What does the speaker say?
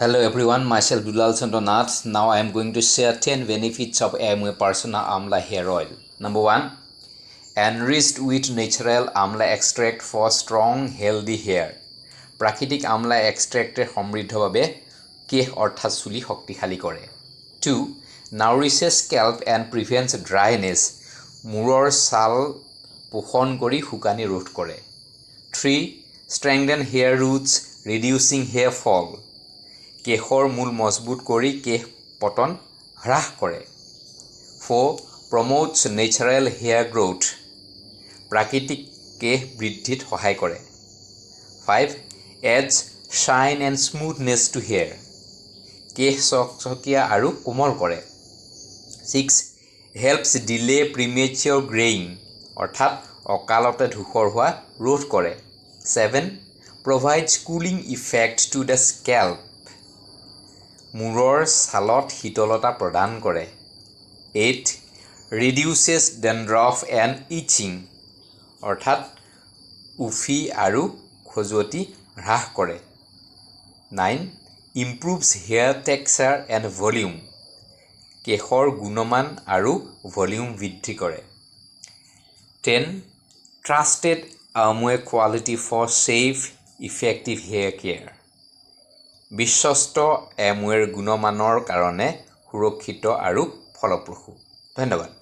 Hello everyone, myself Dulal Chandranath. Now I am going to share 10 benefits of Amway Persona Amla Hair Oil. Number 1. Enriched with natural amla extract for strong, healthy hair. Prakritik amla extract সমৃদ্ধ ভাবে কেহ অর্থাৎ চুলি শক্তিশালী কৰে. 2. Nourishes scalp and prevents dryness. মূৰৰ ছাল পোষণ কৰি শুকানি ৰোধ কৰে. 3. Strengthen hair roots, reducing hair fall. কেহৰ মূল মজবুত কৰি কেহ পতন হ্ৰাস কৰে. 4. Promotes natural hair growth. প্ৰাকৃতিক কেহ বৃদ্ধিত সহায় কৰে. 5. Adds shine and smoothness to hair. কেহ চকচকীয়া আৰু কোমল কৰে. 6. Helps delay premature graying. অৰ্থাৎ অকালতে ধূসৰ হোৱা ৰোধ কৰে. 7. Provides cooling effect to the scalp. মূৰৰ ছালত শীতলতা প্ৰদান কৰে. 8. Reduces dandruff and itching. অৰ্থাৎ উফি আৰু খজুৱতি হ্ৰাস কৰে. 9. Improves hair texture and volume. কেশৰ গুণমান আৰু ভলিউম বৃদ্ধি কৰে. 10. Trusted Amway quality for safe, effective hair care. বিশ্বস্ত Amwayৰ গুণমানৰ কাৰণে সুৰক্ষিত আৰু ফলপ্ৰসূ. ধন্যবাদ.